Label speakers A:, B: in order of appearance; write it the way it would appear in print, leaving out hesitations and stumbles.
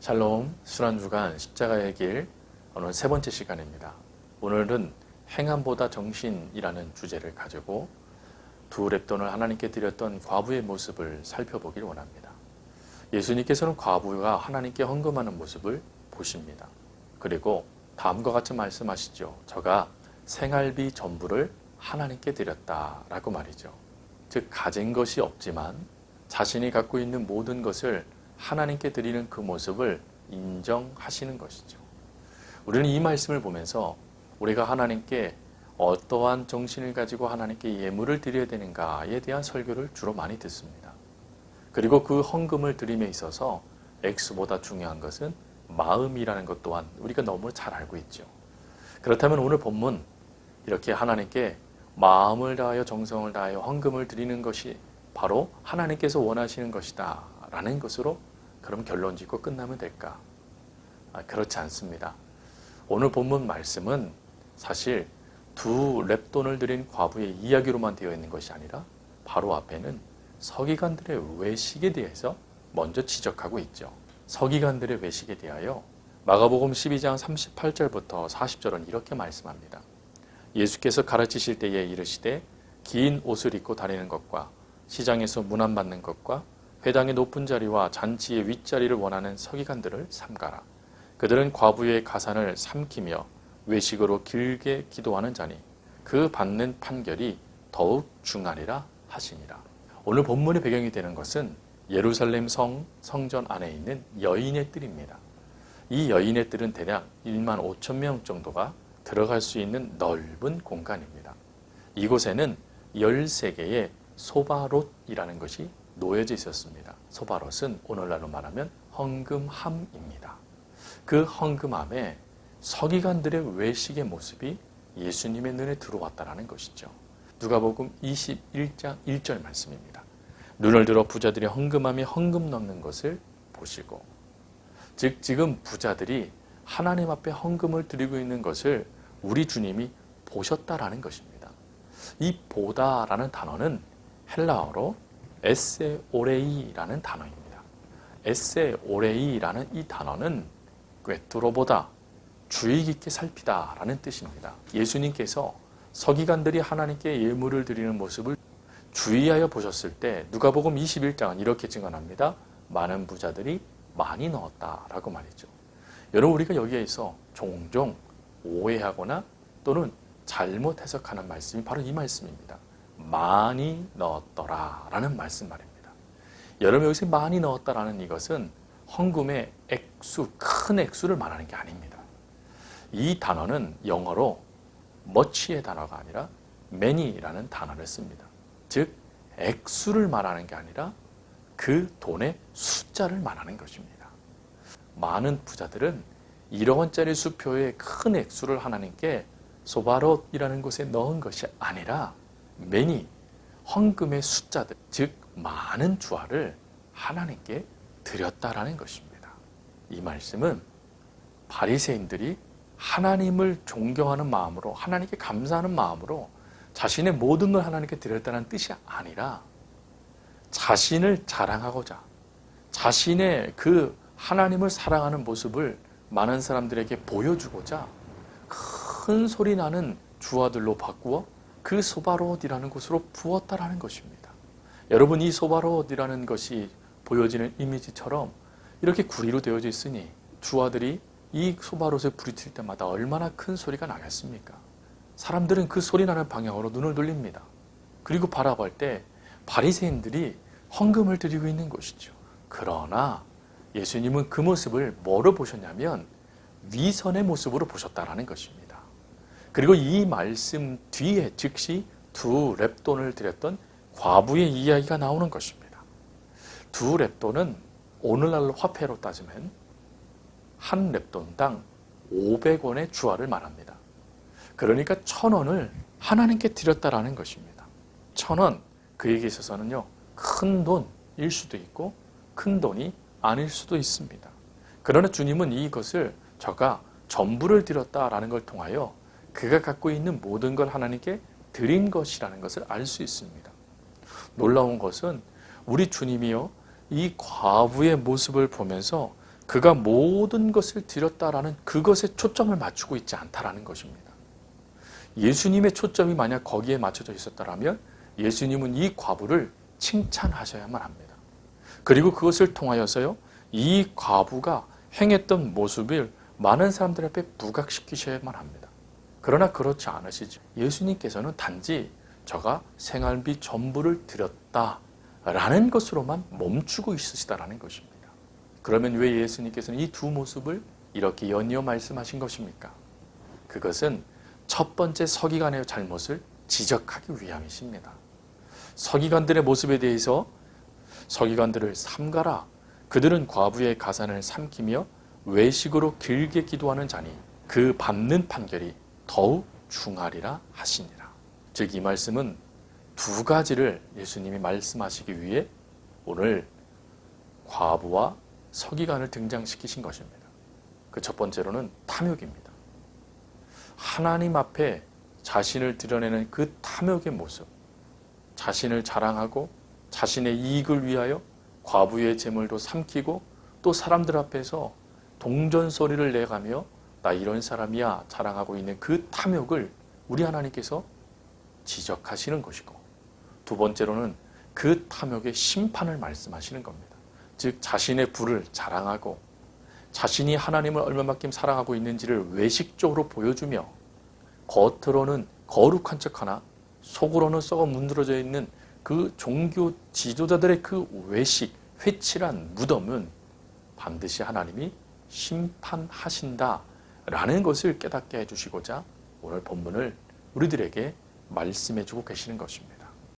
A: 샬롬, 순환주간 십자가의 길, 오늘 세 번째 시간입니다. 오늘은 행함보다 정신이라는 주제를 가지고 두 랩돈을 하나님께 드렸던 과부의 모습을 살펴보길 원합니다. 예수님께서는 과부가 하나님께 헌금하는 모습을 보십니다. 그리고 다음과 같이 말씀하시죠. 저가 생활비 전부를 하나님께 드렸다라고 말이죠. 즉 가진 것이 없지만 자신이 갖고 있는 모든 것을 하나님께 드리는 그 모습을 인정하시는 것이죠. 우리는 이 말씀을 보면서 우리가 하나님께 어떠한 정신을 가지고 하나님께 예물을 드려야 되는가에 대한 설교를 주로 많이 듣습니다. 그리고 그 헌금을 드림에 있어서 액수보다 중요한 것은 마음이라는 것 또한 우리가 너무 잘 알고 있죠. 그렇다면 오늘 본문 이렇게 하나님께 마음을 다하여 정성을 다하여 헌금을 드리는 것이 바로 하나님께서 원하시는 것이다 라는 것으로 그럼 결론 짓고 끝나면 될까? 그렇지 않습니다. 오늘 본문 말씀은 사실 두 랩돈을 드린 과부의 이야기로만 되어 있는 것이 아니라 바로 앞에는 서기관들의 외식에 대해서 먼저 지적하고 있죠. 서기관들의 외식에 대하여 마가복음 12장 38절부터 40절은 이렇게 말씀합니다. 예수께서 가르치실 때에 이르시되 긴 옷을 입고 다니는 것과 시장에서 문안받는 것과 회당의 높은 자리와 잔치의 윗자리를 원하는 서기관들을 삼가라. 그들은 과부의 가산을 삼키며 외식으로 길게 기도하는 자니 그 받는 판결이 더욱 중하리라 하시니라. 오늘 본문의 배경이 되는 것은 예루살렘 성전 안에 있는 여인의 뜰입니다. 이 여인의 뜰은 대략 1만 5천 명 정도가 들어갈 수 있는 넓은 공간입니다. 이곳에는 13개의 소바롯이라는 것이 놓여져 있었습니다. 소바롯은 오늘날로 말하면 헌금함입니다. 그 헌금함에 서기관들의 외식의 모습이 예수님의 눈에 들어왔다는 것이죠. 누가복음 21장 1절 말씀입니다. 눈을 들어 부자들이 헌금함에 헌금 넣는 것을 보시고, 즉 지금 부자들이 하나님 앞에 헌금을 드리고 있는 것을 우리 주님이 보셨다라는 것입니다. 이 보다라는 단어는 헬라어로 에세 오레이라는 단어입니다. 에세 오레이라는 이 단어는 꿰뚫어보다, 주의 깊게 살피다라는 뜻입니다. 예수님께서 서기관들이 하나님께 예물을 드리는 모습을 주의하여 보셨을 때 누가복음 21장은 이렇게 증언합니다. 많은 부자들이 많이 넣었다라고 말이죠. 여러분, 우리가 여기에서 종종 오해하거나 또는 잘못 해석하는 말씀이 바로 이 말씀입니다. 많이 넣었더라 라는 말씀 말입니다. 여러분, 여기서 많이 넣었다라는 이것은 헌금의 액수, 큰 액수를 말하는 게 아닙니다. 이 단어는 영어로 much의 단어가 아니라 many라는 단어를 씁니다. 즉 액수를 말하는 게 아니라 그 돈의 숫자를 말하는 것입니다. 많은 부자들은 1억 원짜리 수표의 큰 액수를 하나님께 소바롯이라는 곳에 넣은 것이 아니라 many, 헌금의 숫자들, 즉 많은 주화를 하나님께 드렸다라는 것입니다. 이 말씀은 바리새인들이 하나님을 존경하는 마음으로, 하나님께 감사하는 마음으로 자신의 모든 걸 하나님께 드렸다는 뜻이 아니라 자신을 자랑하고자, 자신의 그 하나님을 사랑하는 모습을 많은 사람들에게 보여주고자 큰 소리 나는 주화들로 바꾸어 그 소바롯이라는 곳으로 부었다라는 것입니다. 여러분, 이 소바롯이라는 것이 보여지는 이미지처럼 이렇게 구리로 되어져 있으니 주화들이 이 소바롯을 부딪힐 때마다 얼마나 큰 소리가 나겠습니까? 사람들은 그 소리 나는 방향으로 눈을 돌립니다. 그리고 바라볼 때 바리새인들이 헌금을 드리고 있는 것이죠. 그러나 예수님은 그 모습을 뭐로 보셨냐면 위선의 모습으로 보셨다라는 것입니다. 그리고 이 말씀 뒤에 즉시 두 랩돈을 드렸던 과부의 이야기가 나오는 것입니다. 두 랩돈은 오늘날로 화폐로 따지면 한 랩돈당 500원의 주화를 말합니다. 그러니까 1,000원을 하나님께 드렸다라는 것입니다. 1,000원, 그에게 있어서는요, 큰 돈일 수도 있고 큰 돈이 아닐 수도 있습니다. 그러나 주님은 이것을 저가 전부를 드렸다라는 걸 통하여 그가 갖고 있는 모든 걸 하나님께 드린 것이라는 것을 알 수 있습니다. 놀라운 것은 우리 주님이요, 이 과부의 모습을 보면서 그가 모든 것을 드렸다라는 그것에 초점을 맞추고 있지 않다라는 것입니다. 예수님의 초점이 만약 거기에 맞춰져 있었다면 예수님은 이 과부를 칭찬하셔야만 합니다. 그리고 그것을 통하여서요, 이 과부가 행했던 모습을 많은 사람들 앞에 부각시키셔야만 합니다. 그러나 그렇지 않으시죠. 예수님께서는 단지 저가 생활비 전부를 드렸다라는 것으로만 멈추고 있으시다라는 것입니다. 그러면 왜 예수님께서는 이 두 모습을 이렇게 연이어 말씀하신 것입니까? 그것은 첫 번째 서기관의 잘못을 지적하기 위함이십니다. 서기관들의 모습에 대해서 서기관들을 삼가라. 그들은 과부의 가산을 삼키며 외식으로 길게 기도하는 자니 그 받는 판결이 더욱 중하리라 하시니라. 즉 이 말씀은 두 가지를 예수님이 말씀하시기 위해 오늘 과부와 서기관을 등장시키신 것입니다. 그 첫 번째로는 탐욕입니다. 하나님 앞에 자신을 드러내는 그 탐욕의 모습, 자신을 자랑하고 자신의 이익을 위하여 과부의 재물도 삼키고 또 사람들 앞에서 동전소리를 내가며 나 이런 사람이야 자랑하고 있는 그 탐욕을 우리 하나님께서 지적하시는 것이고, 두 번째로는 그 탐욕의 심판을 말씀하시는 겁니다. 즉 자신의 부를 자랑하고 자신이 하나님을 얼마만큼 사랑하고 있는지를 외식적으로 보여주며 겉으로는 거룩한 척하나 속으로는 썩어 문드러져 있는 그 종교 지도자들의 그 외식, 회칠한 무덤은 반드시 하나님이 심판하신다라는 것을 깨닫게 해주시고자 오늘 본문을 우리들에게 말씀해주고 계시는 것입니다.